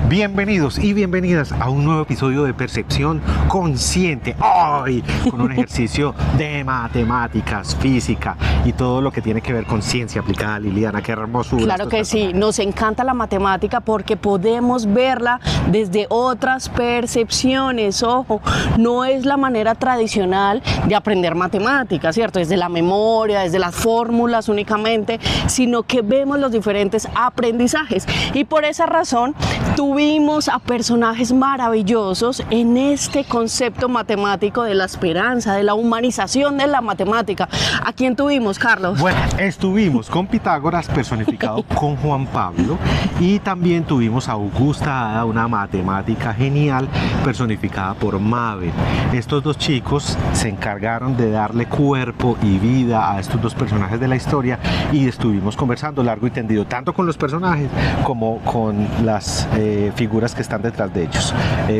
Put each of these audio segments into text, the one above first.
Bienvenidos y bienvenidas a un nuevo episodio de Percepción Consciente. Hoy con un ejercicio de matemáticas, física y todo lo que tiene que ver con ciencia aplicada. Liliana, qué hermosura. Claro que sí, nos encanta la matemática porque podemos verla desde otras percepciones. Ojo, no es la manera tradicional de aprender matemáticas, ¿cierto? Desde la memoria, desde las fórmulas únicamente, sino que vemos los diferentes aprendizajes. Y por esa razón tuvimos a personajes maravillosos en este concepto matemático de la esperanza, de la humanización de la matemática. ¿A quién tuvimos, Carlos? Bueno, estuvimos con Pitágoras personificado con Juan Pablo y también tuvimos a Augusta Ada, una matemática genial personificada por Mabel. Estos dos chicos se encargaron de darle cuerpo y vida a estos dos personajes de la historia y estuvimos conversando largo y tendido, tanto con los personajes como con las figuras que están detrás de ellos.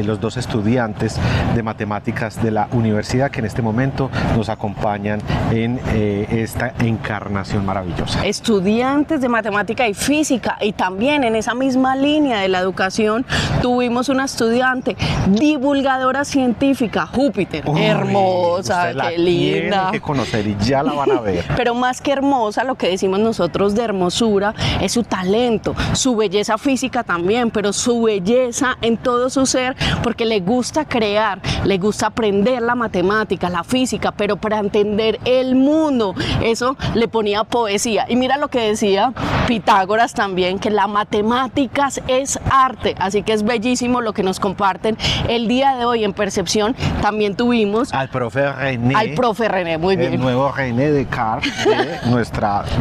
Los dos estudiantes de matemáticas de la universidad que en este momento nos acompañan en esta encarnación maravillosa. Estudiantes de matemática y física, y también en esa misma línea de la educación tuvimos una estudiante divulgadora científica, Júpiter. Uy, hermosa, qué linda. Tienen que conocer y ya la van a ver. Pero más que hermosa, lo que decimos nosotros de hermosura es su talento, su belleza física también, pero su belleza en todo su ser, porque le gusta crear, le gusta aprender la matemática, la física, pero para entender el mundo, eso le ponía poesía. Y mira lo que decía Pitágoras también, que la matemáticas es arte, así que es bellísimo lo que nos comparten el día de hoy en Percepción. También tuvimos al profe René. Al profe René, muy bien. El nuevo René Descartes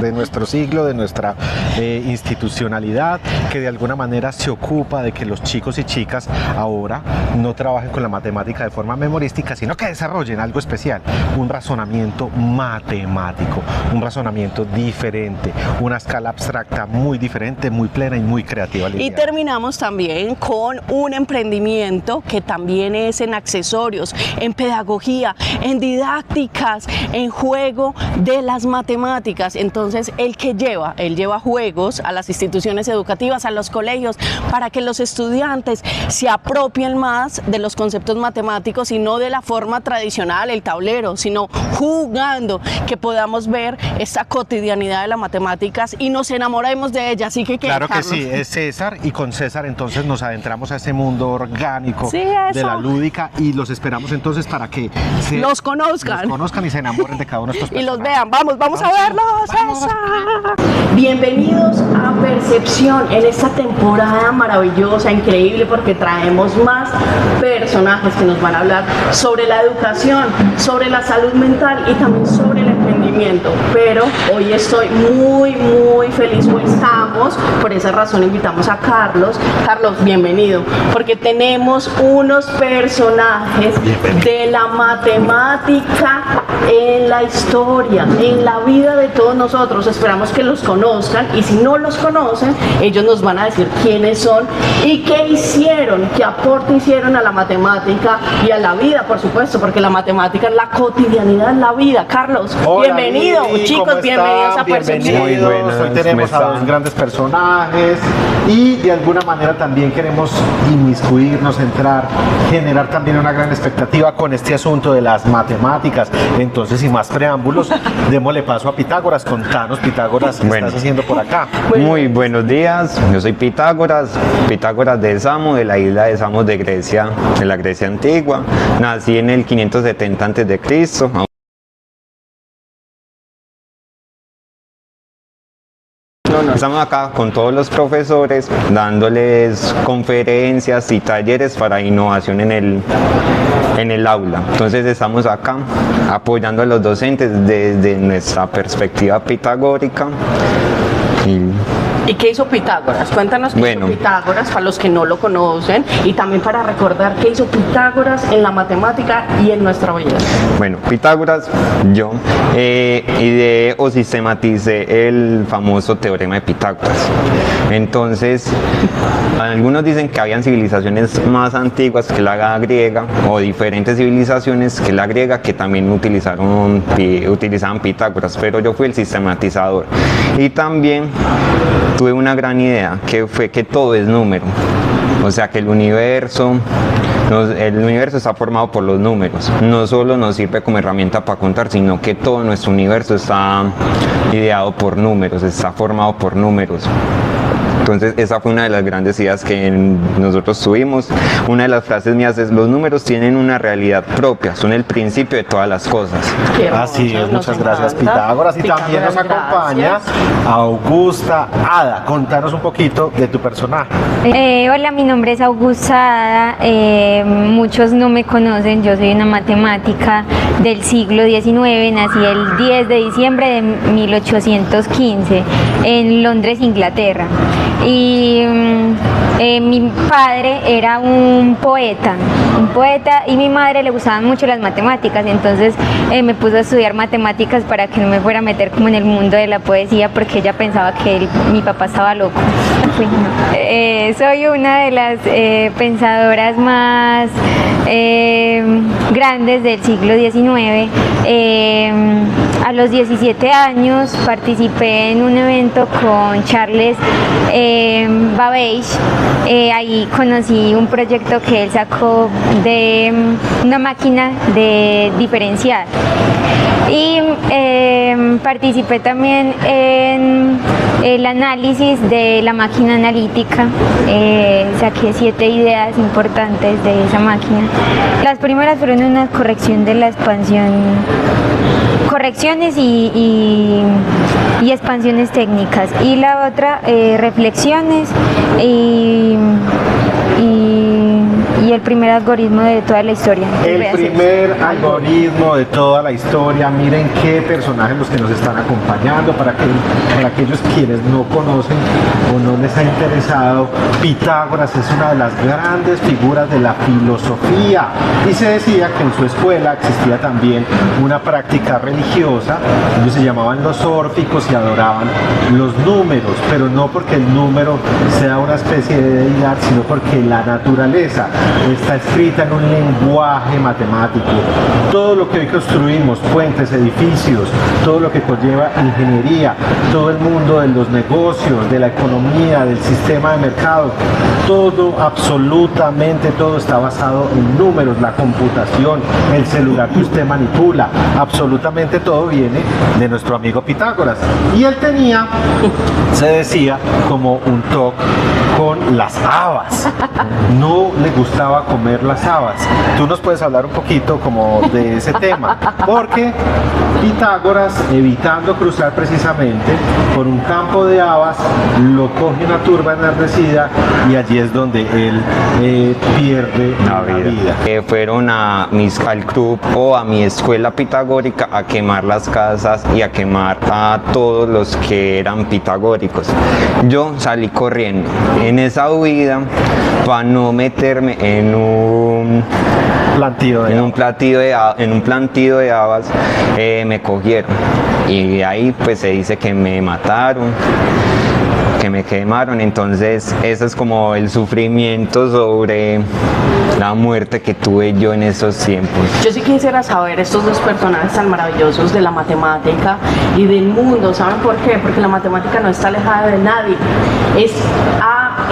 de nuestro siglo, de nuestra institucionalidad, que de alguna manera se ocupa de que los chicos y chicas ahora no trabajen con la matemática de forma memorística, sino que desarrollen algo especial, un razonamiento matemático, un razonamiento diferente, una escala abstracta muy diferente, muy plena y muy creativa. Y terminamos también con un emprendimiento que también es en accesorios, en pedagogía, en didácticas, en juego de las matemáticas. Entonces, él lleva juegos a las instituciones educativas, a los colegios, para que los estudiantes se apropien más de los conceptos matemáticos y no de la forma tradicional, el tablero, sino jugando, que podamos ver esta cotidianidad de las matemáticas y nos enamoremos de ella. Así que claro Carlos. Que sí, es César, y con César entonces nos adentramos a ese mundo orgánico, sí, de la lúdica, y los esperamos entonces para que los conozcan y se enamoren de cada uno de estos personajes. Y los vean. Vamos a verlos, César. Bienvenidos a Percepción en esta temporada maravillosa, increíble, porque traemos más personajes que nos van a hablar sobre la educación, sobre la salud mental y también sobre el emprendimiento. Pero hoy estoy muy feliz, o estamos, por esa razón invitamos a Carlos. Carlos, bienvenido, porque tenemos unos personajes de la matemática en la historia, en la vida de todos nosotros. Esperamos que los conozcan, y si no los conocen, ellos nos van a decir quiénes son y qué hicieron, qué aporte hicieron a la matemática y a la vida, por supuesto, porque la matemática es la cotidianidad, la vida. Carlos, hola, bienvenido. Lili, chicos, bienvenidos a Percepción. Muy buenos. Hoy tenemos a dos grandes personajes y de alguna manera también queremos inmiscuirnos, entrar, generar también una gran expectativa con este asunto de las matemáticas. Entonces, sin más preámbulos, démosle paso a Pitágoras. Contanos, Pitágoras, ¿qué estás haciendo por acá? Muy buenos días, yo soy Pitágoras de Samos, de la isla de Samos de Grecia, de la Grecia antigua. Nací en el 570 a.C. Estamos acá con todos los profesores dándoles conferencias y talleres para innovación en el aula. Entonces estamos acá apoyando a los docentes desde nuestra perspectiva pitagórica. ¿Y qué hizo Pitágoras? Cuéntanos qué hizo Pitágoras para los que no lo conocen, y también para recordar qué hizo Pitágoras en la matemática y en nuestra vida. Bueno, Pitágoras, yo ideé o sistematicé el famoso teorema de Pitágoras. Entonces, algunos dicen que habían civilizaciones más antiguas que la griega, o diferentes civilizaciones que la griega, que también utilizaban Pitágoras, pero yo fui el sistematizador. Y también tuve una gran idea, que fue que todo es número. O sea, que el universo está formado por los números. No solo nos sirve como herramienta para contar, sino que todo nuestro universo está ideado por números, está formado por números. Entonces esa fue una de las grandes ideas que nosotros tuvimos. Una de las frases mías es: los números tienen una realidad propia, son el principio de todas las cosas. Así es, muchas gracias Pitágoras. Y también nos acompaña Augusta Ada. Contanos un poquito de tu personaje. Hola, mi nombre es Augusta Ada. Muchos no me conocen, yo soy una matemática del siglo XIX. Nací el 10 de diciembre de 1815 en Londres, Inglaterra. Y mi padre era un poeta y mi madre le gustaban mucho las matemáticas, y entonces me puso a estudiar matemáticas para que no me fuera a meter como en el mundo de la poesía, porque ella pensaba que mi papá estaba loco. Soy una de las pensadoras más grandes del siglo XIX. A los 17 años participé en un evento con Charles Babbage. Ahí conocí un proyecto que él sacó de una máquina de diferenciar, y participé también en el análisis de la máquina analítica. Saqué 7 ideas importantes de esa máquina. Las primeras fueron una corrección de la expansión, correcciones y expansiones técnicas, y la otra reflexiones y el primer algoritmo de toda la historia. El primer algoritmo de toda la historia. Miren qué personajes los que nos están acompañando. Para aquellos quienes no conocen o no les ha interesado, Pitágoras es una de las grandes figuras de la filosofía, y se decía que en su escuela existía también una práctica religiosa. Ellos se llamaban los órficos y adoraban los números, pero no porque el número sea una especie de deidad, sino porque la naturaleza está escrita en un lenguaje matemático. Todo lo que hoy construimos, puentes, edificios, todo lo que conlleva ingeniería, todo el mundo de los negocios, de la economía, del sistema de mercado, todo, absolutamente todo está basado en números. La computación, el celular que usted manipula, absolutamente todo viene de nuestro amigo Pitágoras. Y él tenía, se decía, como un toque con las habas. No le gustaba comer las habas. Tú nos puedes hablar un poquito como de ese tema, porque Pitágoras, evitando cruzar precisamente por un campo de habas, lo coge una turba enardecida, y allí es donde él pierde la vida. Fueron al club o a mi escuela pitagórica a quemar las casas y a quemar a todos los que eran pitagóricos. Yo salí corriendo en esa huida para no meterme en un plantío de habas. Me cogieron, y ahí pues se dice que me mataron, que me quemaron. Entonces eso es como el sufrimiento sobre la muerte que tuve yo en esos tiempos. Yo sí quisiera saber, estos dos personajes tan maravillosos de la matemática y del mundo, ¿saben por qué? Porque la matemática no está alejada de nadie,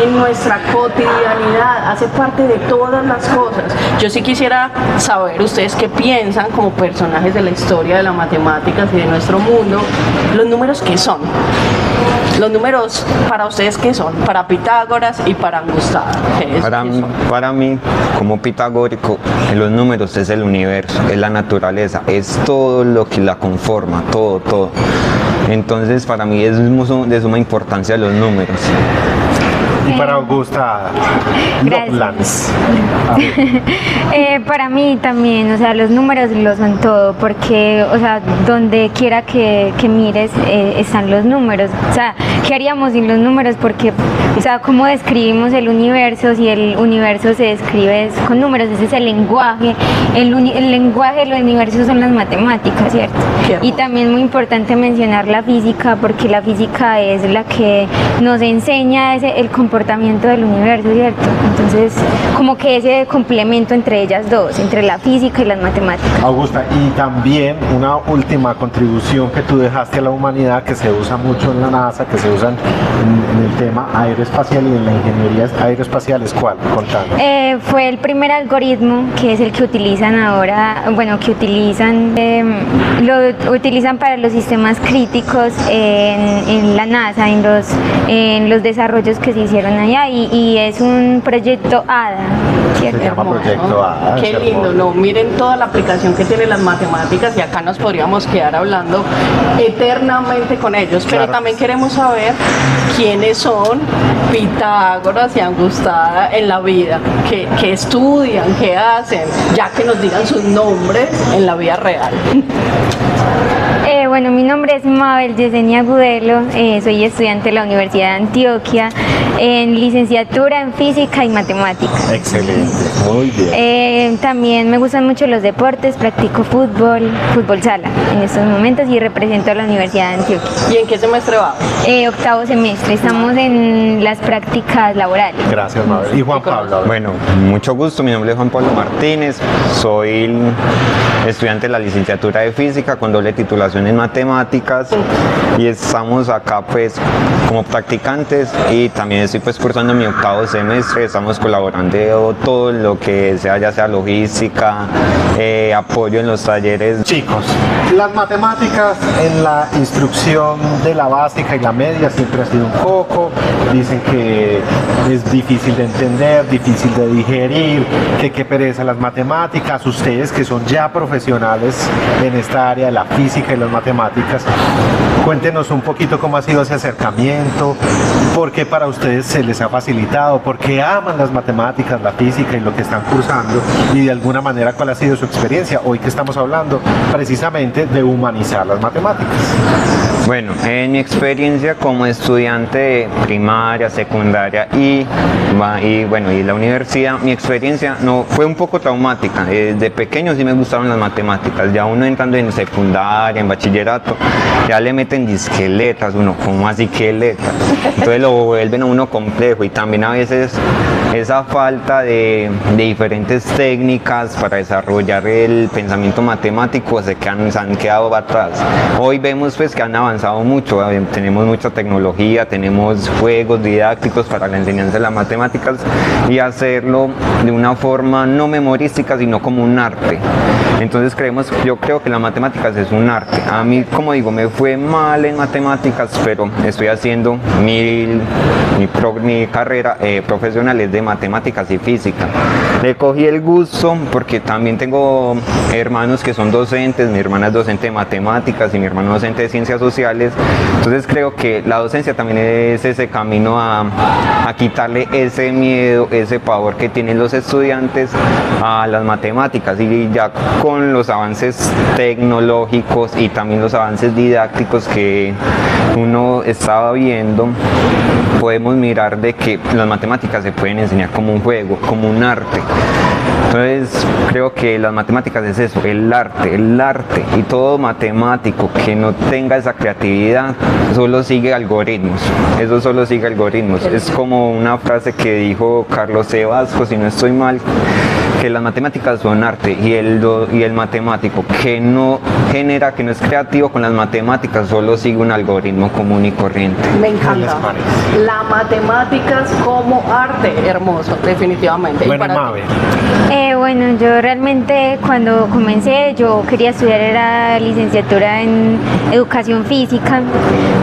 en nuestra cotidianidad, hace parte de todas las cosas. Yo sí quisiera saber ustedes qué piensan como personajes de la historia de las matemáticas y de nuestro mundo. Los números, ¿qué son? Los números, para ustedes, ¿qué son? Para Pitágoras y para Augusta. Para mí, como pitagórico, los números es el universo, es la naturaleza, es todo lo que la conforma, todo. Entonces, para mí es de suma importancia los números. Y para Augusta, gracias. Para mí también, o sea, los números lo son todo, porque, o sea, donde quiera que mires están los números. O sea, ¿qué haríamos sin los números? Porque, o sea, ¿cómo describimos el universo si el universo se describe con números? Ese es el lenguaje. El lenguaje del universo son las matemáticas, ¿cierto? Y también muy importante mencionar la física, porque la física es la que nos enseña el comportamiento comportamiento del universo, ¿cierto? Entonces, como que ese complemento entre ellas dos, entre la física y las matemáticas. Augusta, y también una última contribución que tú dejaste a la humanidad, que se usa mucho en la NASA, que se usa en el tema aeroespacial y en la ingeniería aeroespacial, ¿es cuál? Contanos. Fue el primer algoritmo, que es el que utilizan ahora, bueno, que utilizan, lo utilizan para los sistemas críticos en la NASA, en los desarrollos que se hicieron allá, y es un proyecto ADA. Se llama Proyecto ADA. Qué lindo, ¿no? Miren toda la aplicación que tienen las matemáticas y acá nos podríamos quedar hablando eternamente con ellos, pero Claro. también queremos saber quiénes son Pitágoras y Angustada en la vida, qué estudian, qué hacen, ya que nos digan sus nombres en la vida real. Bueno, mi nombre es Mabel Yesenia Gudelo, soy estudiante de la Universidad de Antioquia en licenciatura en Física y Matemáticas. Excelente, muy bien. También me gustan mucho los deportes, practico fútbol sala en estos momentos y represento a la Universidad de Antioquia. ¿Y en qué semestre va? Octavo semestre, estamos en las prácticas laborales. Gracias, Mabel. Y Juan Pablo. Bueno, mucho gusto, mi nombre es Juan Pablo Martínez, soy estudiante de la licenciatura de Física con doble titulación en Matemáticas y estamos acá pues como practicantes y también estoy pues cursando mi octavo semestre, estamos colaborando todo lo que sea, ya sea logística, apoyo en los talleres. Chicos, las matemáticas en la instrucción de la básica y la media siempre ha sido un poco, dicen que es difícil de entender, difícil de digerir, que qué pereza las matemáticas. Ustedes que son ya profesionales en esta área de la física y las matemáticas, cuéntenos un poquito cómo ha sido ese acercamiento, por qué para ustedes se les ha facilitado, por qué aman las matemáticas, la física y lo que están cursando, y de alguna manera cuál ha sido su experiencia hoy que estamos hablando precisamente de humanizar las matemáticas. Bueno, en mi experiencia como estudiante de primaria, secundaria y la universidad, mi experiencia no fue un poco traumática. Desde pequeño sí me gustaron las matemáticas, ya uno entrando en secundaria, en bachillerato, ya le meten disque letras, uno, ¿cómo así que letras? Entonces lo vuelven a uno complejo y también a veces esa falta de diferentes técnicas para desarrollar el pensamiento matemático se han quedado atrás. Hoy vemos pues que han avanzado mucho, tenemos mucha tecnología, tenemos juegos didácticos para la enseñanza de las matemáticas y hacerlo de una forma no memorística sino como un arte. Entonces yo creo que las matemáticas es un arte. A mí, como digo, me fue mal en matemáticas, pero estoy haciendo mi carrera profesional es de matemáticas y física. Le cogí el gusto porque también tengo hermanos que son docentes, mi hermana es docente de matemáticas y mi hermano docente de ciencias sociales. Entonces creo que la docencia también es ese camino a quitarle ese miedo, ese pavor que tienen los estudiantes a las matemáticas, y ya con los avances tecnológicos y también los avances didácticos que uno estaba viendo, podemos mirar de que las matemáticas se pueden enseñar como un juego, como un arte. Entonces creo que las matemáticas es eso, el arte, y todo matemático que no tenga esa creatividad solo sigue algoritmos, eso solo sigue algoritmos. Es como una frase que dijo Carlos C. Vasco, si no estoy mal, que las matemáticas son arte, y el matemático que no genera, que no es creativo con las matemáticas, solo sigue un algoritmo común y corriente. Me encanta. La matemáticas como arte, hermoso, definitivamente. Bueno, Mabel. Bueno, yo realmente cuando comencé yo quería estudiar era licenciatura en educación física,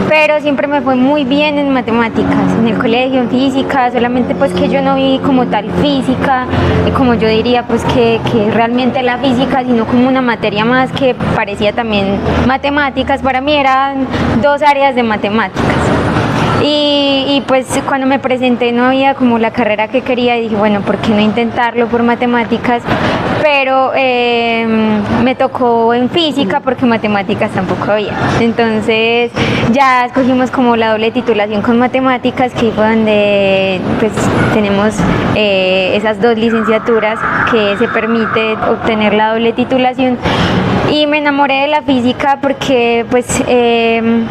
pero siempre me fue muy bien en matemáticas, en el colegio, en física, solamente pues que yo no vi como tal física, como yo diría pues que realmente la física, sino como una materia más que parecía también matemáticas. Para mí eran dos áreas de matemáticas. Y pues cuando me presenté no había como la carrera que quería y dije, bueno, ¿por qué no intentarlo por matemáticas? Pero me tocó en física porque matemáticas tampoco había. Entonces ya escogimos como la doble titulación con matemáticas, que fue donde pues tenemos esas dos licenciaturas que se permite obtener la doble titulación. Y me enamoré de la física porque pues en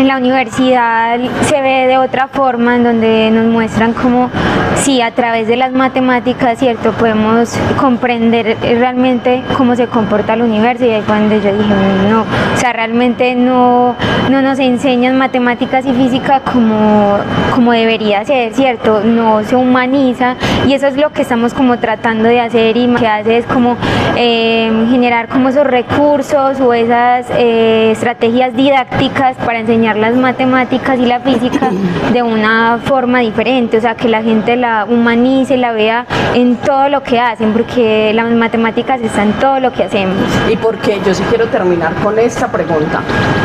la universidad se ve de otra forma, en donde nos muestran cómo, sí, a través de las matemáticas, cierto, podemos comprender realmente cómo se comporta el universo. Y ahí fue donde yo dije, no, o sea, realmente no nos enseñan matemáticas y física como debería ser, cierto, no se humaniza, y eso es lo que estamos como tratando de hacer, y lo que hace es como generar como esos recursos o esas estrategias didácticas para enseñar las matemáticas y la física de una forma diferente, o sea, que la gente la humanice, la vea en todo lo que hacen, porque las matemáticas están en todo lo que hacemos. ¿Y por qué? Yo sí quiero terminar con esta pregunta.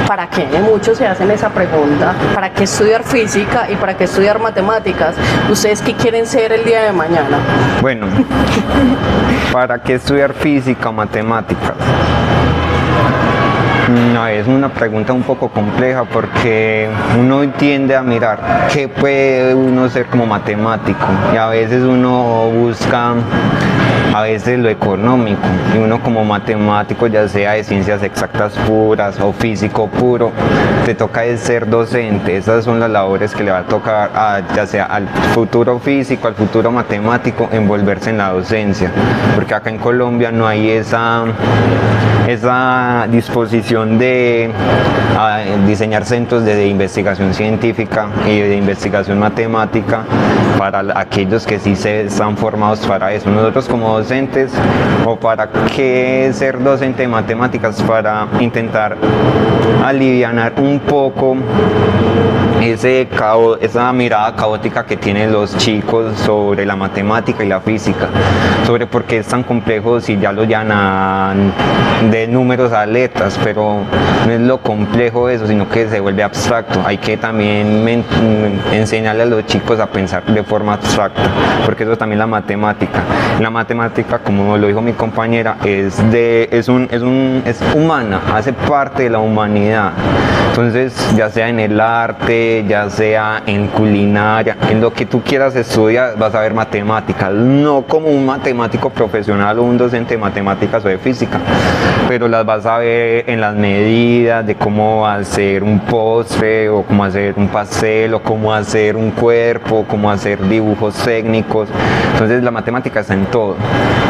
¿Para qué? Muchos se hacen esa pregunta. ¿Para qué estudiar física y para qué estudiar matemáticas? ¿Ustedes qué quieren ser el día de mañana? Bueno, ¿para qué estudiar física o matemáticas? No, es una pregunta un poco compleja porque uno tiende a mirar qué puede uno ser como matemático, y a veces uno busca lo económico, y uno como matemático, ya sea de ciencias exactas puras o físico puro, te toca es ser docente. Esas son las labores que le va a tocar ya sea al futuro físico, al futuro matemático, envolverse en la docencia, porque acá en Colombia no hay esa disposición de diseñar centros de investigación científica y de investigación matemática para aquellos que sí se están formados para eso. Nosotros como docentes, ¿o para qué ser docente de matemáticas? Para intentar alivianar un poco esa mirada caótica que tienen los chicos sobre la matemática y la física, sobre por qué es tan complejo si ya lo llaman de números a letras, pero no es lo complejo eso, sino que se vuelve abstracto. Hay que también enseñarle a los chicos a pensar de forma abstracta, porque eso también la matemática. La matemática, como lo dijo mi compañera, es humana, hace parte de la humanidad. Entonces, ya sea en el arte, ya sea en culinaria, en lo que tú quieras estudiar, vas a ver matemáticas, no como un matemático profesional o un docente de matemáticas o de física, pero las vas a ver en las medidas de cómo hacer un postre, o cómo hacer un pastel, o cómo hacer un cuerpo, cómo hacer dibujos técnicos. Entonces, la matemática está en todo.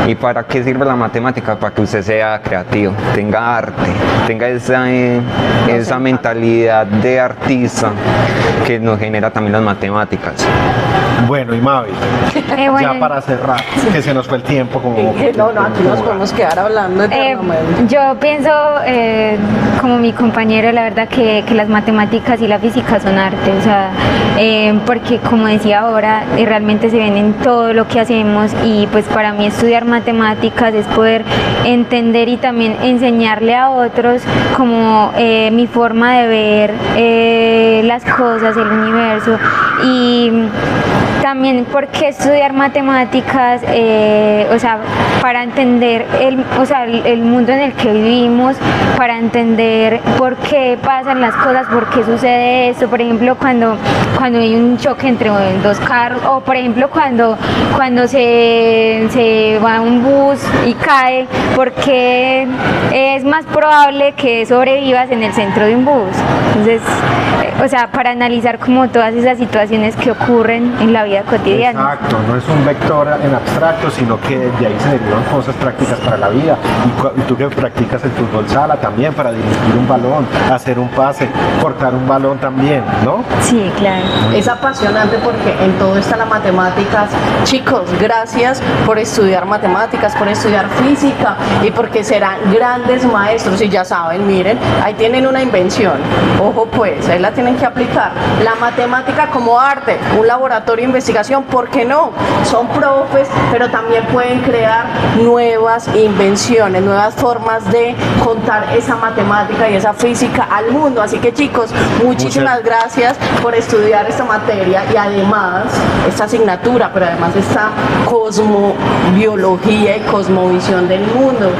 ¿Y para qué sirve la matemática? Para que usted sea creativo, tenga arte, tenga esa mentalidad de artista que nos genera también las matemáticas. Bueno, y Mabel, Bueno, ya para cerrar, que se nos fue el tiempo como... No, aquí nos podemos quedar hablando eternamente. yo pienso, como mi compañero, la verdad que las matemáticas y la física son arte, o sea, porque como decía ahora, realmente se ven en todo lo que hacemos, y pues para mí estudiar matemáticas es poder entender y también enseñarle a otros como mi forma de ver las cosas, el universo, y también porque estudiar matemáticas, o sea, para entender el mundo en el que vivimos, para entender por qué pasan las cosas, por qué sucede esto, por ejemplo, cuando hay un choque entre dos carros, o por ejemplo cuando se va un bus y cae, porque es más probable que sobrevivas en el centro de un bus. Entonces, o sea, para analizar como todas esas situaciones que ocurren en la vida cotidiana. Exacto, no es un vector en abstracto, sino que de ahí se derivan cosas prácticas para la vida. Y tú que practicas el fútbol sala también, para dirigir un balón, hacer un pase, cortar un balón también, ¿no? Sí, claro. Es apasionante porque en todo está la matemáticas. Chicos, gracias por estudiar matemáticas, por estudiar física, y porque serán grandes maestros. Y ya saben, miren, ahí tienen una invención. Ojo pues, ahí la tienen que aplicar. La matemática como arte, un laboratorio de investigación, ¿por qué no? Son profes, pero también pueden crear nuevas invenciones, nuevas formas de contar esa matemática y esa física al mundo. Así que chicos, muchísimas gracias por estudiar esta materia, y además esta asignatura, pero además esta cosmobiología y cosmovisión del mundo.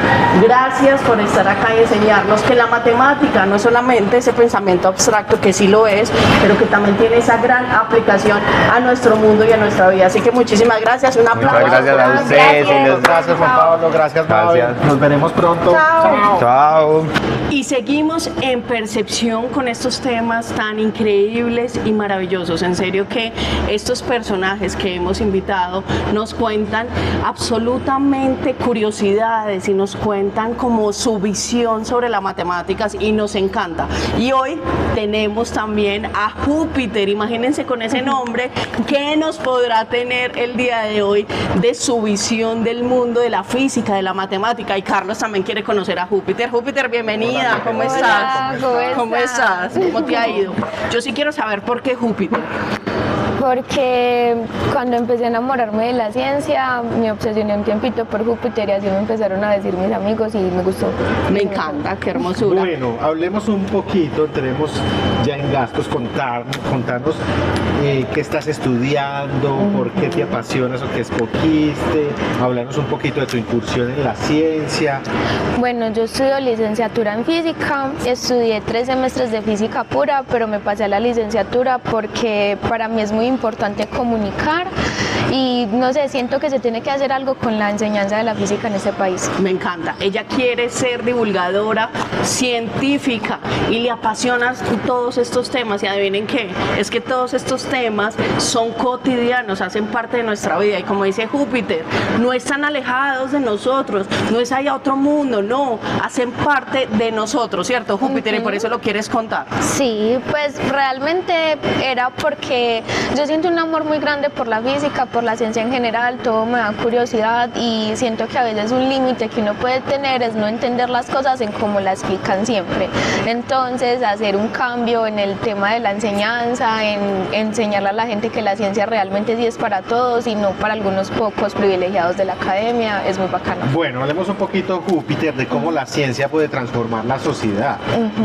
Gracias por estar acá y enseñarnos que la matemática no es solamente ese pensamiento abstracto, que sí lo es, pero que también tiene esa gran aplicación a nuestro mundo y a nuestra vida. Así que muchísimas gracias, un aplauso. Muchas gracias a ustedes. Gracias, Juan Pablo. Gracias, Gracias. Mabel. Nos veremos pronto. Chao. Chao. Y seguimos en Percepción con estos temas tan increíbles y maravillosos. En serio que estos personajes que hemos invitado nos cuentan absolutamente curiosidades y nos cuentan como su visión sobre las matemáticas y nos encanta. Y hoy tenemos también a Júpiter, imagínense con ese nombre, ¿qué nos podrá tener el día de hoy de su visión del mundo, de la física, de la matemática? Y Carlos también quiere conocer a Júpiter. Júpiter, bienvenida, ¿cómo estás? ¿Cómo estás? ¿Cómo te ha ido? Yo sí quiero saber por qué Júpiter. Porque cuando empecé a enamorarme de la ciencia, me obsesioné un tiempito por Júpiter y así me empezaron a decir mis amigos y me gustó. Me encanta, qué hermosura. Bueno, hablemos un poquito, entremos ya en gastos, contarnos qué estás estudiando, por qué te apasionas o qué escogiste, hablarnos un poquito de tu incursión en la ciencia. Bueno, yo estudio licenciatura en física, estudié 3 semestres de física pura, pero me pasé a la licenciatura porque para mí es muy importante comunicar y no sé, siento que se tiene que hacer algo con la enseñanza de la física en este país. Me encanta, ella quiere ser divulgadora científica y le apasionan todos estos temas y adivinen qué, es que todos estos temas son cotidianos, hacen parte de nuestra vida y como dice Júpiter, no están alejados de nosotros, no es allá otro mundo, no, hacen parte de nosotros, ¿cierto Júpiter? Y por eso lo quieres contar. Sí, pues realmente era porque yo siento un amor muy grande por la física, por la ciencia en general, todo me da curiosidad y siento que a veces un límite que uno puede tener es no entender las cosas en cómo la explican siempre. Entonces, hacer un cambio en el tema de la enseñanza, en enseñarle a la gente que la ciencia realmente sí es para todos y no para algunos pocos privilegiados de la academia, es muy bacano. Bueno, hablemos un poquito, Júpiter, de cómo la ciencia puede transformar la sociedad.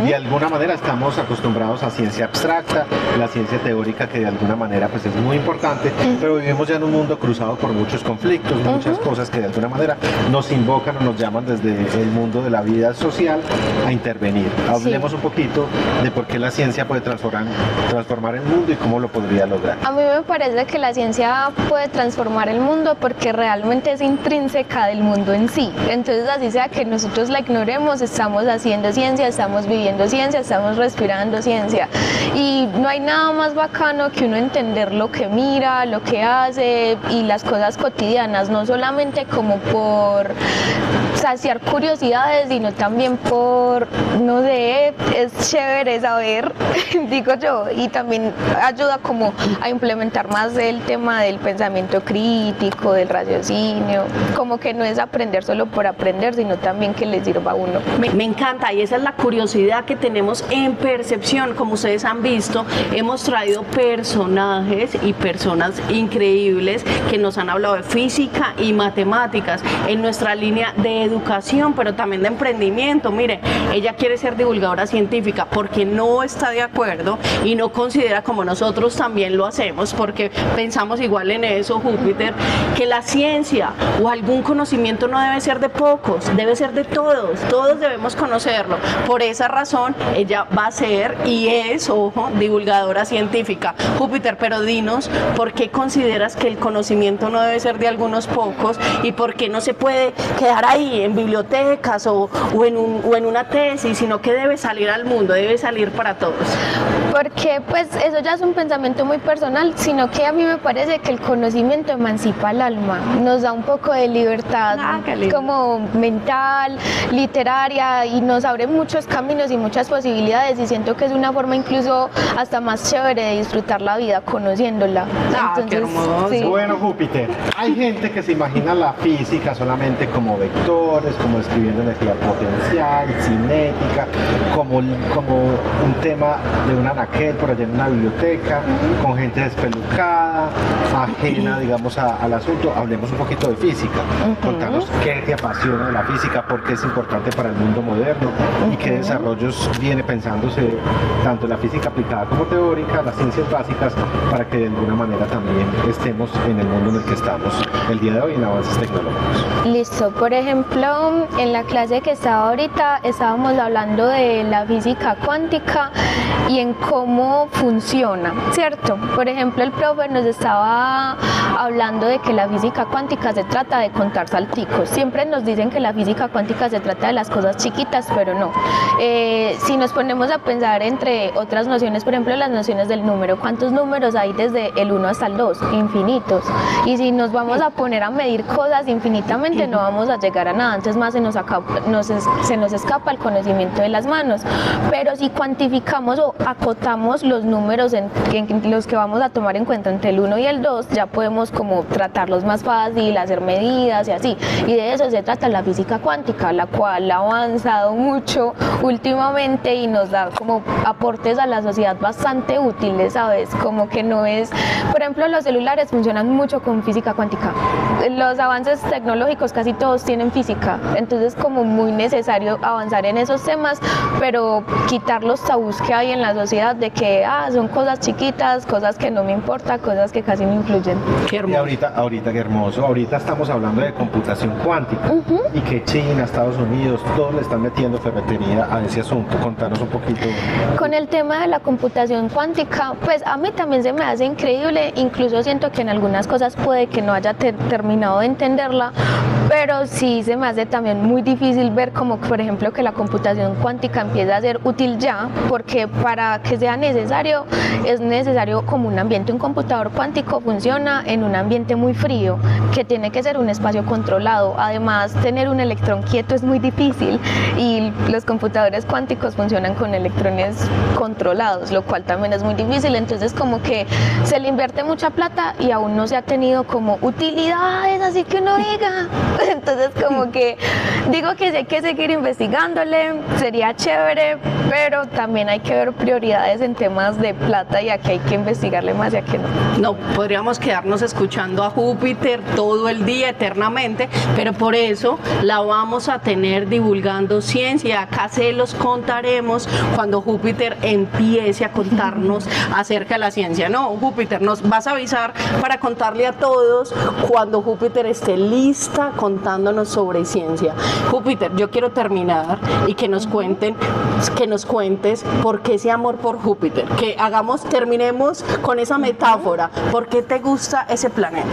De alguna manera estamos acostumbrados a ciencia abstracta, la ciencia teórica que de alguna manera pues es muy importante, pero vivimos ya en un mundo cruzado por muchos conflictos, muchas cosas que de alguna manera nos invocan o nos llaman desde el mundo de la vida social a intervenir. Hablemos un poquito de por qué la ciencia puede transformar el mundo y cómo lo podría lograr. A mí me parece que la ciencia puede transformar el mundo porque realmente es intrínseca del mundo en sí. Entonces, así sea que nosotros la ignoremos, estamos haciendo ciencia, estamos viviendo ciencia, estamos respirando ciencia. Y no hay nada más bacano que uno entender lo que mira, lo que hace y las cosas cotidianas, no solamente como por saciar curiosidades, sino también por, no sé, es chévere saber, digo yo, y también ayuda como a implementar más el tema del pensamiento crítico, del raciocinio, como que no es aprender solo por aprender, sino también que le sirva a uno. Me encanta y esa es la curiosidad que tenemos en Percepción. Como ustedes han visto, hemos traído personajes y personas increíbles que nos han hablado de física y matemáticas en nuestra línea de educación, pero también de emprendimiento. Mire, ella quiere ser divulgadora científica porque no está de acuerdo y no considera como nosotros también lo hacemos, porque pensamos igual en eso, Júpiter, que la ciencia o algún conocimiento no debe ser de pocos, debe ser de todos, todos debemos conocerlo. Por esa razón, ella va a ser y es, ojo, divulgadora científica. Júpiter, pero dinos, ¿por qué consideras que el conocimiento no debe ser de algunos pocos y por qué no se puede quedar ahí en bibliotecas o en una tesis, sino que debe salir al mundo, debe salir para todos? Porque pues eso ya es un pensamiento muy personal, sino que a mí me parece que el conocimiento emancipa al alma, nos da un poco de libertad como mental, literaria y nos abre muchos caminos y muchas posibilidades y siento que es una forma incluso hasta más chévere de disfrutar la vida conociéndola. Qué hermoso. Sí. Bueno, Júpiter, hay gente que se imagina la física solamente como vectores, como escribiendo energía potencial, cinética, como un tema de un anaquel por allá en una biblioteca, con gente despelucada, ajena, digamos, al asunto. Hablemos un poquito de física. Contanos qué te apasiona de la física, por qué es importante para el mundo moderno y qué desarrollos viene pensándose tanto la física aplicada como teórica, las ciencias básicas, para que de alguna manera también estemos en el mundo en el que estamos el día de hoy en avances tecnológicos. Listo, por ejemplo, en la clase que estaba ahorita estábamos hablando de la física cuántica y en cómo cómo funciona, ¿cierto? Por ejemplo, el profe nos estaba hablando de que la física cuántica se trata de contar salticos. Siempre nos dicen que la física cuántica se trata de las cosas chiquitas, pero no. Si nos ponemos a pensar entre otras nociones, por ejemplo, las nociones del número, ¿cuántos números hay desde el 1 hasta el 2? Infinitos. Y si nos vamos a poner a medir cosas infinitamente, no vamos a llegar a nada. Entonces más se nos escapa el conocimiento de las manos. Pero si cuantificamos o acotamos los números en los que vamos a tomar en cuenta entre el 1 y el 2, ya podemos como tratarlos más fácil, hacer medidas y así. Y de eso se trata la física cuántica, la cual ha avanzado mucho últimamente y nos da como aportes a la sociedad bastante útiles, ¿sabes? Como que no es, por ejemplo, los celulares funcionan mucho con física cuántica. Los avances tecnológicos casi todos tienen física, entonces como muy necesario avanzar en esos temas, pero quitar los tabús que hay en la sociedad de que son cosas chiquitas, cosas que no me importan, cosas que casi no influyen. Qué hermoso. Y ahorita qué hermoso. Ahorita estamos hablando de computación cuántica y que China, Estados Unidos, todos le están metiendo ferretería a ese asunto. Contanos un poquito. Con el tema de la computación cuántica, pues a mí también se me hace increíble, incluso siento que en algunas cosas puede que no haya terminado de entenderla, pero sí se me hace también muy difícil ver como, por ejemplo, que la computación cuántica empieza a ser útil ya, porque para que sea necesario, es necesario como un ambiente. Un computador cuántico funciona en un ambiente muy frío, que tiene que ser un espacio controlado. Además, tener un electrón quieto es muy difícil y los computadores cuánticos funcionan con electrones controlados, lo cual también es muy difícil. Entonces, como que se le invierte mucha plata y aún no se ha tenido como utilidades, así que uno diga. Entonces, como que digo que sí hay que seguir investigándole, sería chévere, pero también hay que ver prioridades en temas de plata y aquí hay que investigarle más y aquí no. No, podríamos quedarnos escuchando a Júpiter todo el día, eternamente, pero por eso la vamos a tener divulgando ciencia. Acá se los contaremos cuando Júpiter empiece a contarnos acerca de la ciencia. No, Júpiter, nos vas a avisar para contarle a todos cuando Júpiter esté lista contándonos sobre ciencia. Júpiter, yo quiero terminar y que nos cuentes por qué ese amor por Júpiter, terminemos con esa metáfora. ¿Por qué te gusta ese planeta?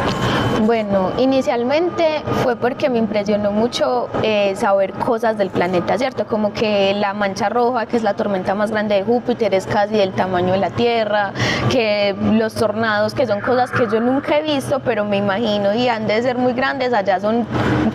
Bueno, inicialmente fue porque me impresionó mucho saber cosas del planeta, ¿cierto? Como que la mancha roja, que es la tormenta más grande de Júpiter, es casi del tamaño de la Tierra, que los tornados, que son cosas que yo nunca he visto, pero me imagino, y han de ser muy grandes, allá son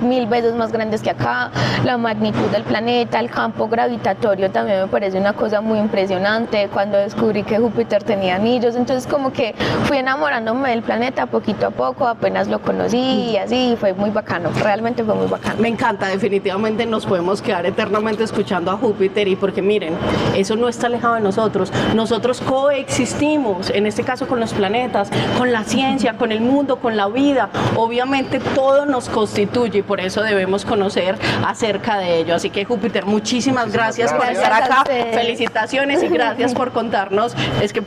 1000 veces más grandes que acá. La magnitud del planeta, el campo gravitatorio también me parece una cosa muy impresionante. Cuando descubrí que Júpiter tenía anillos, entonces como que fui enamorándome del planeta poquito a poco, apenas lo conocí y así, fue muy bacano, realmente fue muy bacano. Me encanta, definitivamente nos podemos quedar eternamente escuchando a Júpiter, y porque miren, eso no está alejado de nosotros coexistimos, en este caso con los planetas, con la ciencia, con el mundo, con la vida. Obviamente todo nos constituye y por eso debemos conocer acerca de ello. Así que Júpiter, muchísimas gracias por estar acá, felicitaciones y gracias por contarnos. Es que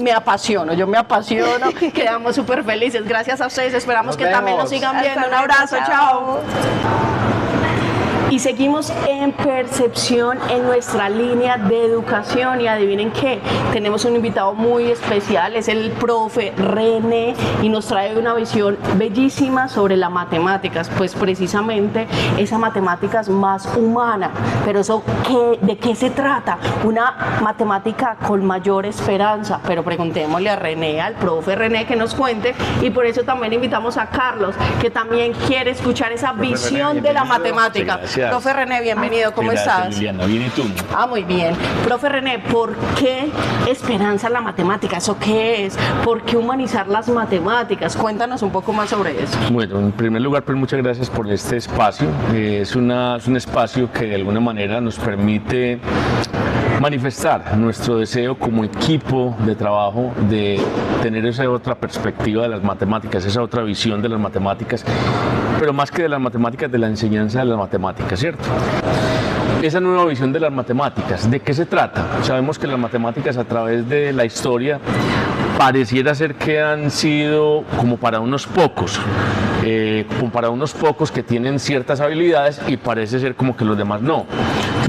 me apasiono, quedamos súper felices. Gracias a ustedes, esperamos que también nos sigan viendo. Un abrazo, chao. Y seguimos en Percepción en nuestra línea de educación, y adivinen qué, tenemos un invitado muy especial, es el profe René, y nos trae una visión bellísima sobre las matemáticas, pues precisamente esa matemáticas más humana. Pero eso, ¿de qué se trata? Una matemática con mayor esperanza. Pero preguntémosle a René, al profe René, que nos cuente, y por eso también invitamos a Carlos, que también quiere escuchar esa visión de la matemática. Profe René, bienvenido, ¿cómo estás? Liliana, bien, ¿y tú? Muy bien. Profe René, ¿por qué esperanza en la matemática? ¿Eso qué es? ¿Por qué humanizar las matemáticas? Cuéntanos un poco más sobre eso. Bueno, en primer lugar, pues muchas gracias por este espacio. Es un espacio que de alguna manera nos permite manifestar nuestro deseo como equipo de trabajo de tener esa otra perspectiva de las matemáticas, esa otra visión de las matemáticas, pero más que de las matemáticas, de la enseñanza de las matemáticas, ¿cierto? Esa nueva visión de las matemáticas, ¿de qué se trata? Sabemos que las matemáticas a través de la historia pareciera ser que han sido como para unos pocos, que tienen ciertas habilidades y parece ser como que los demás no.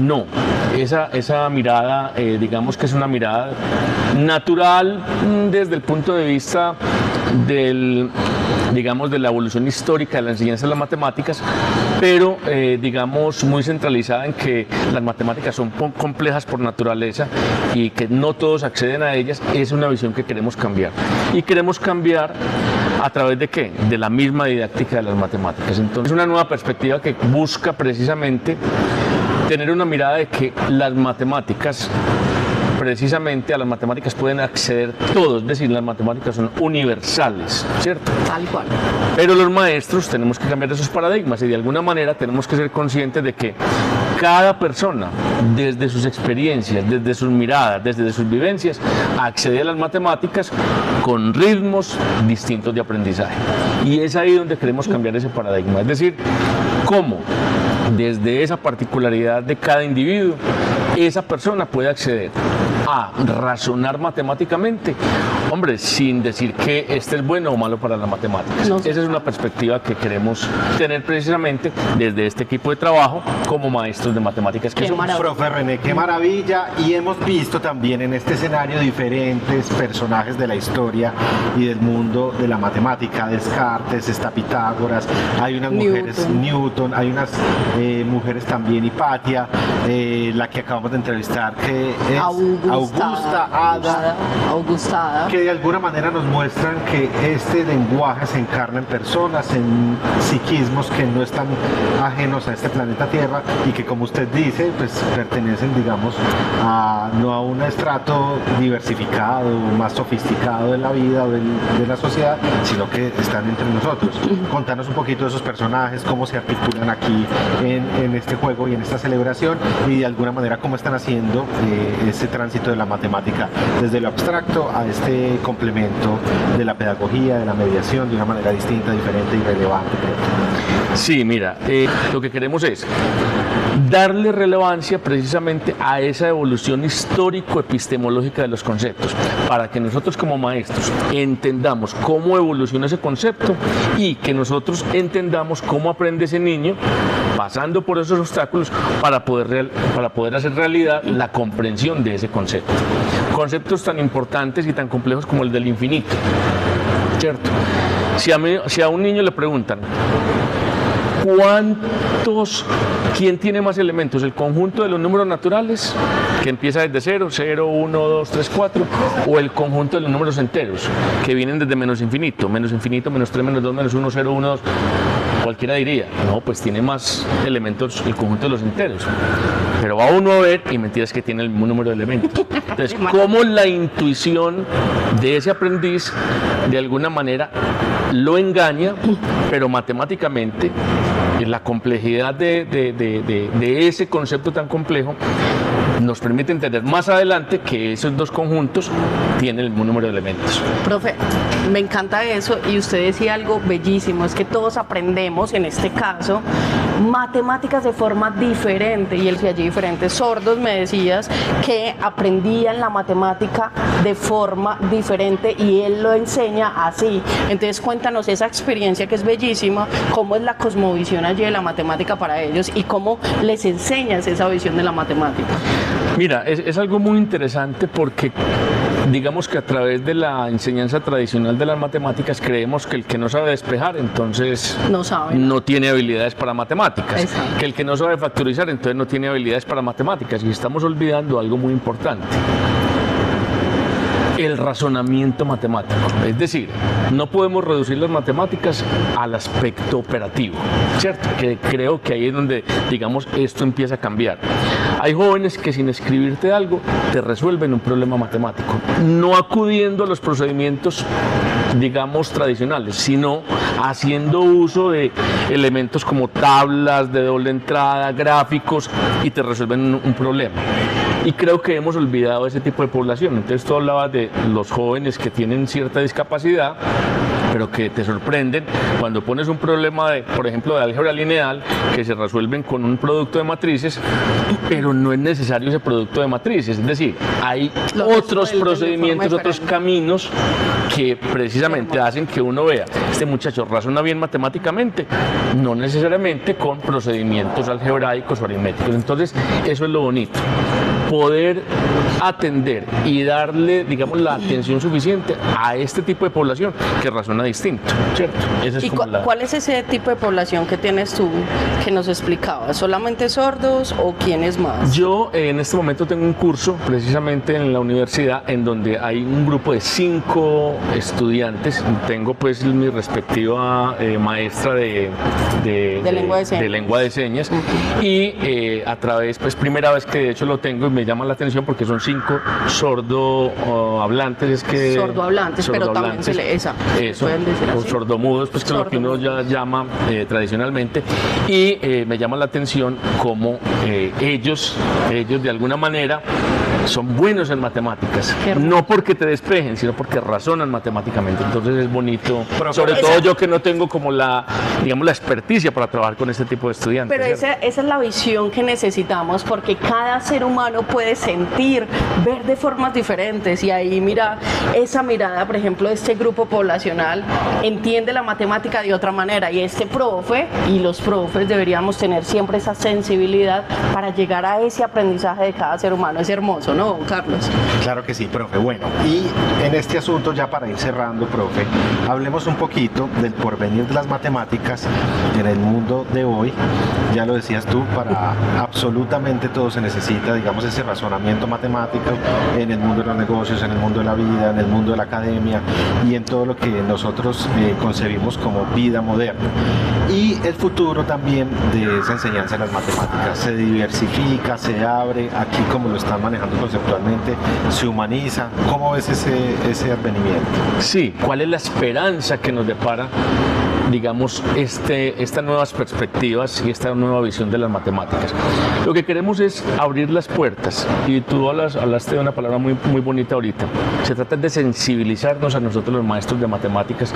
No, esa mirada, digamos que es una mirada natural desde el punto de vista de la evolución histórica de la enseñanza de las matemáticas, pero digamos muy centralizada en que las matemáticas son complejas por naturaleza y que no todos acceden a ellas. Es una visión que queremos cambiar, y queremos cambiar ¿a través de qué? De la misma didáctica de las matemáticas. Entonces, una nueva perspectiva que busca precisamente tener una mirada de que las matemáticas, precisamente a las matemáticas pueden acceder todos, es decir, las matemáticas son universales, ¿cierto? Tal cual. Pero los maestros tenemos que cambiar esos paradigmas y de alguna manera tenemos que ser conscientes de que cada persona, desde sus experiencias, desde sus miradas, desde sus vivencias, accede a las matemáticas con ritmos distintos de aprendizaje. Y es ahí donde queremos cambiar ese paradigma, es decir, cómo desde esa particularidad de cada individuo, esa persona puede acceder a razonar matemáticamente, hombre, sin decir que este es bueno o malo para las matemáticas. No. Esa es una perspectiva que queremos tener precisamente desde este equipo de trabajo como maestros de matemáticas que Qué somos. maravilla. Profe René, qué maravilla. Y hemos visto también en este escenario diferentes personajes de la historia y del mundo de la matemática. Descartes, está Pitágoras, hay unas mujeres, Newton, hay unas mujeres también, Hipatia, la que acabamos de entrevistar, que es Augusta Ada, que de alguna manera nos muestran que este lenguaje se encarna en personas, en psiquismos que no están ajenos a este planeta Tierra y que, como usted dice, pues pertenecen, digamos, no a un estrato diversificado, más sofisticado de la vida o de la sociedad, sino que están entre nosotros. Contanos un poquito de esos personajes, cómo se articulan aquí en este juego y en esta celebración, y de alguna manera cómo están haciendo ese tránsito de la matemática desde lo abstracto a este complemento de la pedagogía, de la mediación, de una manera distinta, diferente y relevante. Sí, mira, lo que queremos es darle relevancia precisamente a esa evolución histórico-epistemológica de los conceptos, para que nosotros como maestros entendamos cómo evoluciona ese concepto y que nosotros entendamos cómo aprende ese niño pasando por esos obstáculos para poder hacer realidad la comprensión de ese concepto. Conceptos tan importantes y tan complejos como el del infinito, ¿cierto? Si a un niño le preguntan, ¿quién tiene más elementos? ¿El conjunto de los números naturales, que empieza desde 0, 0, 1, 2, 3, 4, o el conjunto de los números enteros, que vienen desde menos infinito, menos 3, menos 2, menos 1, 0, 1, 2? Cualquiera diría, no, pues tiene más elementos el conjunto de los enteros. Pero va uno a ver y mentiras que tiene el mismo número de elementos. Entonces, ¿cómo la intuición de ese aprendiz de alguna manera lo engaña, pero matemáticamente la complejidad de ese concepto tan complejo nos permite entender más adelante que esos dos conjuntos tienen el mismo número de elementos? Profe, me encanta eso, y usted decía algo bellísimo, es que todos aprendemos, en este caso, matemáticas de forma diferente, y él decía allí diferentes sordos, me decías, que aprendían la matemática de forma diferente y él lo enseña así. Entonces cuéntanos esa experiencia que es bellísima, cómo es la cosmovisión allí de la matemática para ellos y cómo les enseñas esa visión de la matemática. Mira, es algo muy interesante porque digamos que a través de la enseñanza tradicional de las matemáticas creemos que el que no sabe despejar entonces no tiene habilidades para matemáticas. Exacto. Que el que no sabe factorizar entonces no tiene habilidades para matemáticas, y estamos olvidando algo muy importante: el razonamiento matemático. Es decir, no podemos reducir las matemáticas al aspecto operativo, ¿cierto? Que creo que ahí es donde, digamos, esto empieza a cambiar. Hay jóvenes que sin escribirte algo te resuelven un problema matemático, no acudiendo a los procedimientos, digamos, tradicionales, sino haciendo uso de elementos como tablas de doble entrada, gráficos, y te resuelven un problema. Y creo que hemos olvidado ese tipo de población. Entonces tú hablabas de los jóvenes que tienen cierta discapacidad, pero que te sorprenden cuando pones un problema de, por ejemplo, de álgebra lineal, que se resuelven con un producto de matrices, pero no es necesario ese producto de matrices. Es decir, hay otros procedimientos, otros caminos que precisamente hacen que uno vea, este muchacho razona bien matemáticamente, no necesariamente con procedimientos algebraicos o aritméticos. Entonces, eso es lo bonito, poder atender y darle, digamos, la atención suficiente a este tipo de población que razona distinto, ¿cierto? Esa es ¿Y como cuál es ese tipo de población que tienes tú que nos explicabas? ¿Solamente sordos o quiénes más? Yo en este momento tengo un curso precisamente en la universidad en donde hay un grupo de 5 estudiantes. Tengo pues mi respectiva maestra de lengua de señas y a través, pues primera vez que de hecho lo tengo y me llama la atención porque son 5 sordohablantes, Sordohablantes, pero también se le eso, pueden decir o así. sordomudos, pues que es lo que uno ya llama tradicionalmente, y me llama la atención cómo ellos de alguna manera son buenos en matemáticas, no porque te despejen, sino porque razonan matemáticamente. Entonces es bonito, sobre todo yo que no tengo como la experticia para trabajar con este tipo de estudiantes. Pero esa es la visión que necesitamos, porque cada ser humano puede sentir, ver de formas diferentes, y ahí mira, esa mirada, por ejemplo, de este grupo poblacional entiende la matemática de otra manera, y este profe y los profes deberíamos tener siempre esa sensibilidad para llegar a ese aprendizaje de cada ser humano. Es hermoso, ¿no, Carlos? Claro que sí, profe. Bueno, y en este asunto, ya para ir cerrando, profe, hablemos un poquito del porvenir de las matemáticas en el mundo de hoy. Ya lo decías tú, para absolutamente todo se necesita, digamos, ese razonamiento matemático en el mundo de los negocios, en el mundo de la vida, en el mundo de la academia y en todo lo que nosotros concebimos como vida moderna. Y el futuro también de esa enseñanza de las matemáticas se diversifica, se abre, aquí como lo están manejando conceptualmente, se humaniza. ¿Cómo ves ese advenimiento? Sí, ¿cuál es la esperanza que nos depara, digamos, estas nuevas perspectivas y esta nueva visión de las matemáticas? Lo que queremos es abrir las puertas, y tú hablaste de una palabra muy, muy bonita ahorita. Se trata de sensibilizarnos a nosotros los maestros de matemáticas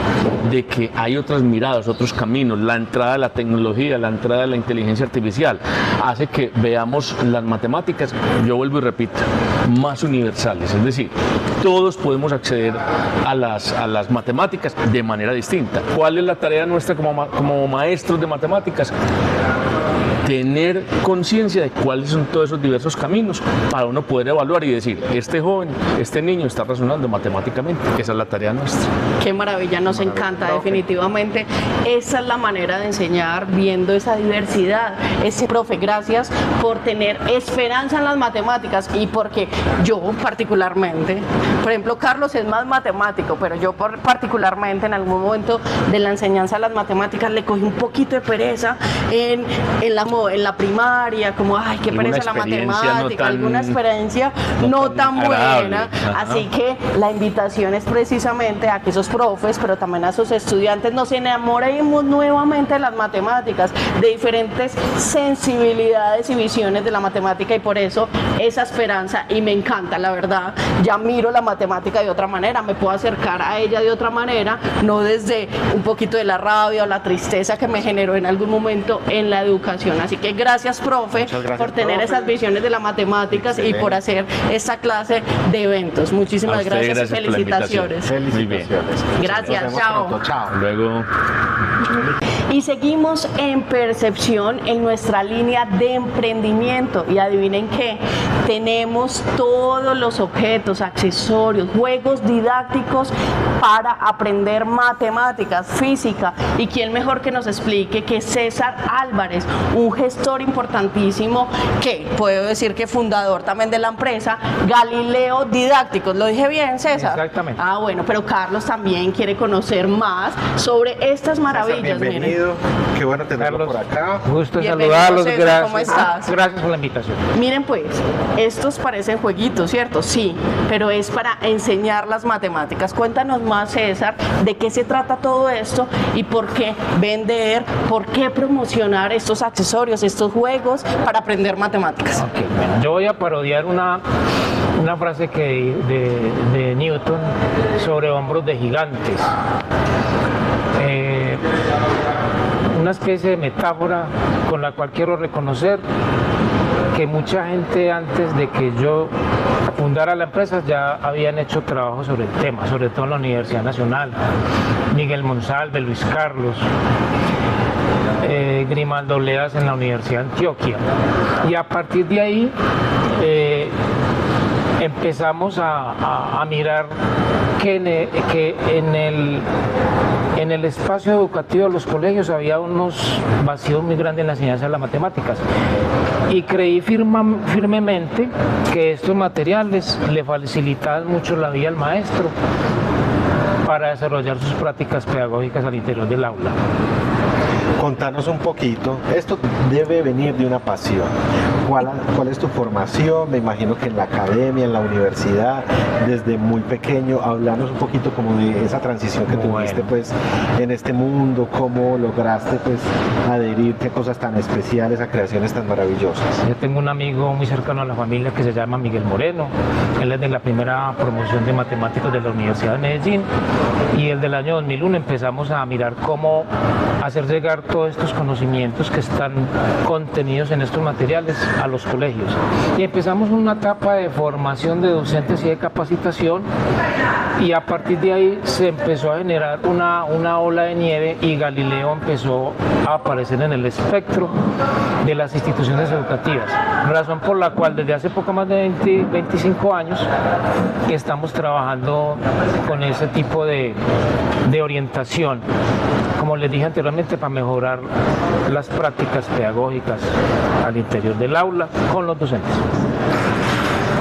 de que hay otras miradas, otros caminos. La entrada de la tecnología, la entrada de la inteligencia artificial hace que veamos las matemáticas, yo vuelvo y repito, más universales. Es decir, todos podemos acceder a las matemáticas de manera distinta. ¿Cuál es la tarea nuestra como maestros de matemáticas? Tener conciencia de cuáles son todos esos diversos caminos para uno poder evaluar y decir, este joven, este niño está razonando matemáticamente. Esa es la tarea nuestra. Qué maravilla, nos encanta, definitivamente. Esa es la manera de enseñar, viendo esa diversidad. Profe, gracias por tener esperanza en las matemáticas, y porque yo particularmente, por ejemplo, Carlos es más matemático, pero yo particularmente en algún momento de la enseñanza de las matemáticas le cogí un poquito de pereza en la primaria, como, ay, qué pereza la matemática, alguna experiencia no tan buena. Así que la invitación es precisamente a que esos profes, pero también a esos estudiantes, nos enamoremos nuevamente de las matemáticas, de diferentes sensibilidades y visiones de la matemática, y por eso esa esperanza, y me encanta, la verdad, ya miro la matemática de otra manera, me puedo acercar a ella de otra manera, no desde un poquito de la rabia o la tristeza que me generó en algún momento en la educación. Así que gracias, profe, por tener esas visiones de las matemáticas. Excelente. Y por hacer esta clase de eventos. Muchísimas gracias y felicitaciones. Muy bien. Gracias, chao. Pronto, chao. Luego. Y seguimos en Percepción, en nuestra línea de emprendimiento, y adivinen qué, tenemos todos los objetos, accesorios, juegos didácticos para aprender matemáticas, física, y quién mejor que nos explique que César Álvarez, un gestor importantísimo, que puedo decir que fundador también de la empresa Galileo Didácticos. ¿Lo dije bien, César? Exactamente. Ah, bueno, pero Carlos también quiere conocer más sobre estas maravillas. César, bienvenido. Qué bueno tenerlo por acá. Gusto en Bienvenido, saludarlos. César, Gracias. ¿cómo estás? Gracias por la invitación. Miren pues, estos parecen jueguitos, ¿cierto? Sí, pero es para enseñar las matemáticas. Cuéntanos más, César, de qué se trata todo esto y por qué vender, por qué promocionar estos accesorios, estos juegos para aprender matemáticas. Okay, bueno, yo voy a parodiar una una frase de Newton sobre hombros de gigantes. Una especie de metáfora con la cual quiero reconocer que mucha gente antes de que yo fundara la empresa ya habían hecho trabajo sobre el tema, sobre todo en la Universidad Nacional, Miguel Monsalve, Luis Carlos, Grimaldo Leas en la Universidad de Antioquia. Y a partir de ahí empezamos a mirar que en el espacio educativo de los colegios había unos vacíos muy grandes en la enseñanza de las matemáticas, y creí firmemente que estos materiales le facilitaban mucho la vida al maestro para desarrollar sus prácticas pedagógicas al interior del aula. Contanos un poquito, esto debe venir de una pasión. ¿Cuál es tu formación? Me imagino que en la academia, en la universidad, desde muy pequeño. Hablanos un poquito como de esa transición que tuviste pues en este mundo, cómo lograste pues adherirte a cosas tan especiales, a creaciones tan maravillosas. Yo tengo un amigo muy cercano a la familia que se llama Miguel Moreno. Él es de la primera promoción de matemáticos de la Universidad de Medellín, y el del año 2001 empezamos a mirar cómo hacer llegar todos estos conocimientos que están contenidos en estos materiales a los colegios. Y empezamos una etapa de formación de docentes y de capacitación, y a partir de ahí se empezó a generar una ola de nieve, y Galileo empezó a aparecer en el espectro de las instituciones educativas, razón por la cual desde hace poco más de 25 años estamos trabajando con ese tipo de orientación, como les dije anteriormente, para mejorar las prácticas pedagógicas al interior del aula con los docentes.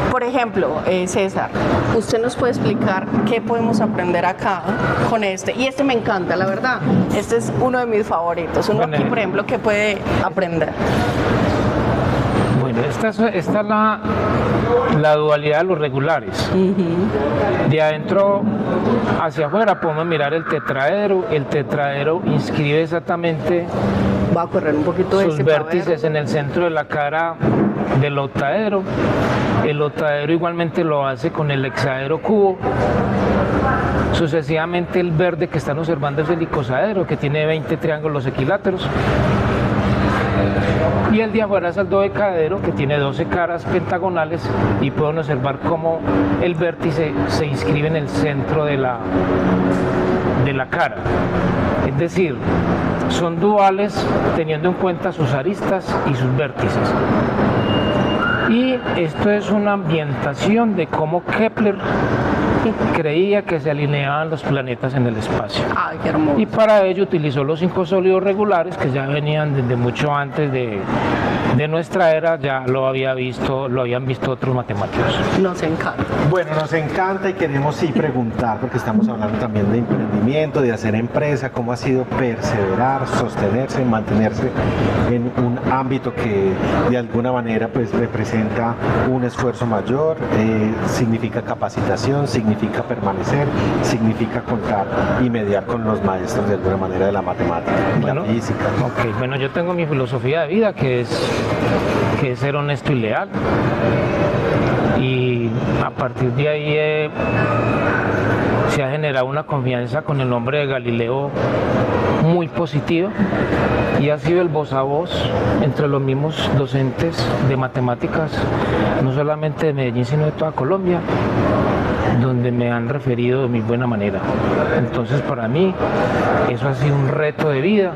Por ejemplo, César, ¿usted nos puede explicar qué podemos aprender acá con este? Y este me encanta, la verdad. Este es uno de mis favoritos. Uno aquí, por ejemplo, ¿qué puede aprender? Bueno, esta es la dualidad de los regulares. De adentro hacia afuera podemos mirar el tetraedro. El tetraedro inscribe exactamente Va a correr un poquito de sus vértices en el centro de la cara del octaedro. El octaedro igualmente lo hace con el hexaedro cubo. Sucesivamente el verde que están observando es el icosaedro, que tiene 20 triángulos equiláteros. Y el de afuera es el dodecaedro, que tiene 12 caras pentagonales, y pueden observar cómo el vértice se inscribe en el centro de la cara. Es decir, son duales teniendo en cuenta sus aristas y sus vértices. Y esto es una ambientación de cómo Kepler creía que se alineaban los planetas en el espacio. ¡Ay, qué hermoso! Y para ello utilizó los 5 sólidos regulares, que ya venían desde mucho antes de nuestra era, ya lo habían visto otros matemáticos. Nos encanta. Bueno, nos encanta, y queremos preguntar, porque estamos hablando también de emprendimiento, de hacer empresa, cómo ha sido perseverar, sostenerse, mantenerse en un ámbito que de alguna manera pues representa un esfuerzo mayor, significa capacitación, significa permanecer, significa contar y mediar con los maestros de alguna manera de la matemática y la física. Ok, bueno, yo tengo mi filosofía de vida, que es ser honesto y leal, y a partir de ahí se ha generado una confianza con el nombre de Galileo muy positiva, y ha sido el voz a voz entre los mismos docentes de matemáticas, no solamente de Medellín, sino de toda Colombia, donde me han referido de muy buena manera. Entonces, para mí eso ha sido un reto de vida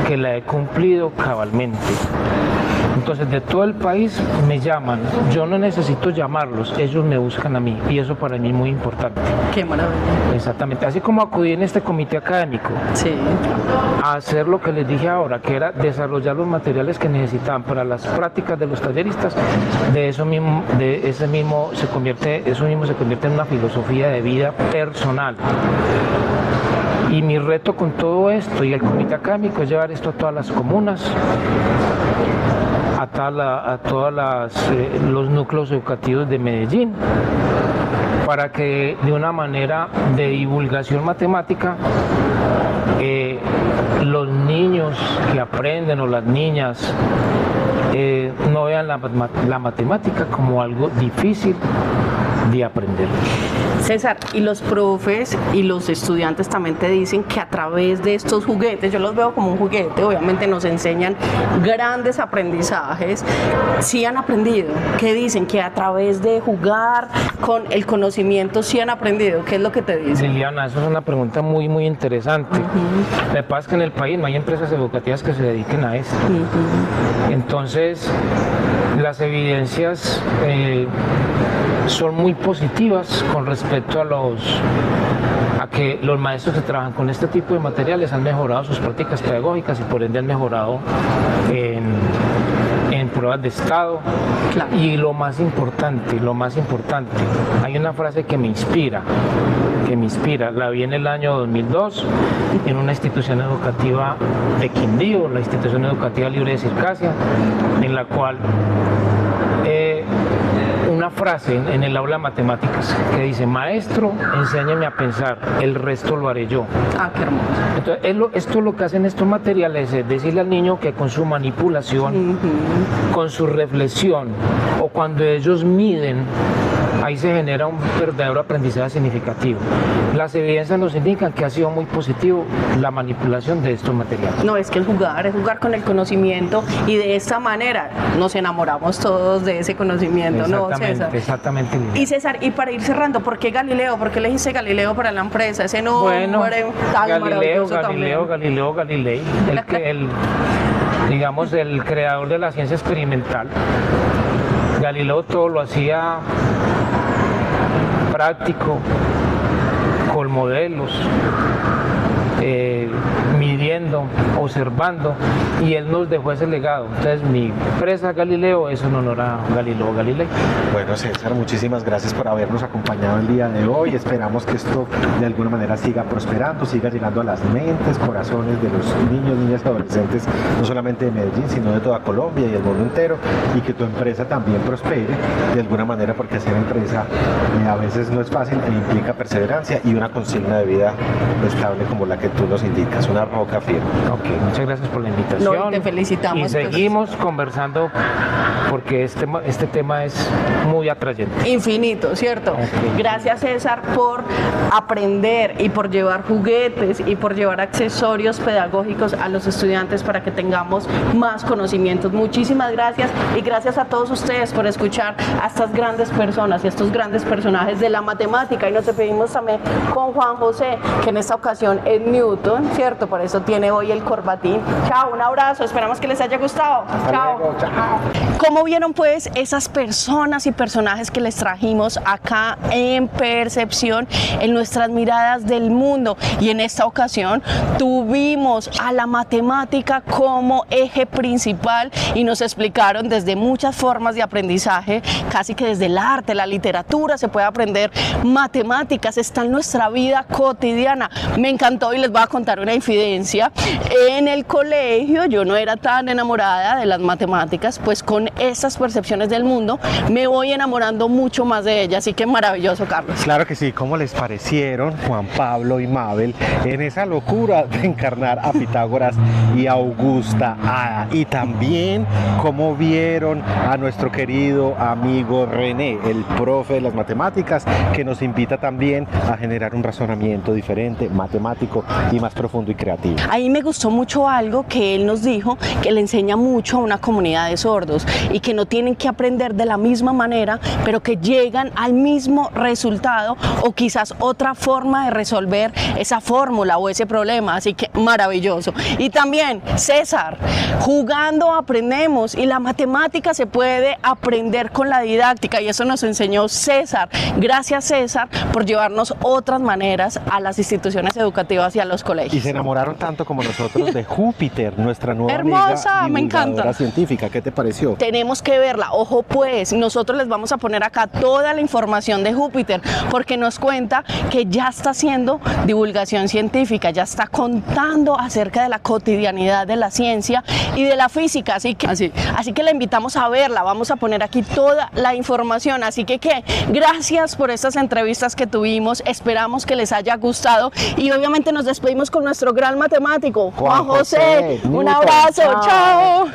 que la he cumplido cabalmente. Entonces, de todo el país me llaman, yo no necesito llamarlos, ellos me buscan a mí, y eso para mí es muy importante. ¡Qué maravilla! Exactamente, así como acudí en este comité académico a hacer lo que les dije ahora, que era desarrollar los materiales que necesitaban para las prácticas de los talleristas, eso mismo se convierte en una filosofía de vida personal. Y mi reto con todo esto y el comité académico es llevar esto a todas las comunas, a todos los núcleos educativos de Medellín, para que de una manera de divulgación matemática los niños que aprenden, o las niñas, no vean la matemática como algo difícil, de aprender. César, y los profes y los estudiantes también te dicen que a través de estos juguetes, yo los veo como un juguete, obviamente nos enseñan grandes aprendizajes. Sí han aprendido, ¿qué dicen? Que a través de jugar con el conocimiento sí han aprendido, ¿qué es lo que te dicen? Liliana, eso es una pregunta muy, muy interesante. Lo que pasa es que en el país no hay empresas educativas que se dediquen a esto. Entonces, las evidencias son muy positivas con respecto a que los maestros que trabajan con este tipo de materiales han mejorado sus prácticas pedagógicas y por ende han mejorado en pruebas de estado. Claro. Y lo más importante, hay una frase que me inspira, la vi en el año 2002 en una institución educativa de Quindío, la Institución Educativa Libre de Circasia, en la cual una frase en el aula de matemáticas que dice: maestro, enséñeme a pensar, el resto lo haré yo. Ah, qué hermoso. Entonces, esto lo que hacen estos materiales es decirle al niño que con su manipulación, con su reflexión o cuando ellos miden, ahí se genera un verdadero aprendizaje significativo. Las evidencias nos indican que ha sido muy positivo la manipulación de estos materiales. No, es que es jugar con el conocimiento y de esta manera nos enamoramos todos de ese conocimiento, ¿no, César? Exactamente. Y César, y para ir cerrando, ¿por qué Galileo? ¿Por qué le dijiste Galileo para la empresa? Ese nombre tan maravilloso también. Galileo Galilei, digamos, el creador de la ciencia experimental. Galileo todo lo hacía práctico, con modelos, midiendo, observando, y él nos dejó ese legado. Entonces mi empresa Galileo es un honor a Galileo Galilei. Bueno, César, muchísimas gracias por habernos acompañado el día de hoy. Esperamos que esto de alguna manera siga prosperando, siga llegando a las mentes, corazones de los niños, niñas y adolescentes, no solamente de Medellín, sino de toda Colombia y el mundo entero, y que tu empresa también prospere de alguna manera, porque hacer empresa a veces no es fácil e implica perseverancia y una consigna de vida estable como la que tú nos indicas, una roca firme. Ok, muchas gracias por la invitación. No, y te felicitamos. Y seguimos conversando porque este tema es muy atrayente. Infinito, ¿cierto? Okay. Gracias, César, por aprender y por llevar juguetes y por llevar accesorios pedagógicos a los estudiantes para que tengamos más conocimientos. Muchísimas gracias, y gracias a todos ustedes por escuchar a estas grandes personas y a estos grandes personajes de la matemática. Y nos despedimos también con Juan José, que en esta ocasión es Newton, ¿cierto? Por eso tiene hoy el corbatín. Chao, un abrazo, esperamos que les haya gustado. Chao. Luego, chao. ¿Cómo vieron pues esas personas y personajes que les trajimos acá en Percepción, en nuestras miradas del mundo? Y en esta ocasión tuvimos a la matemática como eje principal y nos explicaron desde muchas formas de aprendizaje, casi que desde el arte, la literatura, se puede aprender matemáticas, está en nuestra vida cotidiana. Me encantó, y les voy a contar una infidencia. En el colegio yo no era tan enamorada de las matemáticas, pues con estas percepciones del mundo me voy enamorando mucho más de ellas, así que maravilloso, Carlos. Claro que sí. ¿Cómo les parecieron Juan Pablo y Mabel en esa locura de encarnar a Pitágoras y a Augusta Ada? Y también cómo vieron a nuestro querido amigo René, el profe de las matemáticas, que nos invita también a generar un razonamiento diferente, matemático y más profundo y creativo. Ahí me gustó mucho algo que él nos dijo, que le enseña mucho a una comunidad de sordos y que no tienen que aprender de la misma manera, pero que llegan al mismo resultado o quizás otra forma de resolver esa fórmula o ese problema, así que maravilloso. Y también, César, jugando aprendemos, y la matemática se puede aprender con la didáctica, y eso nos enseñó César. Gracias, César, por llevarnos otras maneras a las instituciones educativas y a los colegios. Y se enamoraron tanto como nosotros de Júpiter, nuestra nueva hermosa, amiga me encanta, científica. ¿Qué te pareció? Tenemos que verla. Ojo pues, nosotros les vamos a poner acá toda la información de Júpiter, porque nos cuenta que ya está haciendo divulgación científica, ya está contando acerca de la cotidianidad de la ciencia y de la física, así que la invitamos a verla. Vamos a poner aquí toda la información, así que gracias por estas entrevistas que tuvimos, esperamos que les haya gustado, y obviamente nos despedimos con nuestro gran matemático, Juan José. Un abrazo, chao.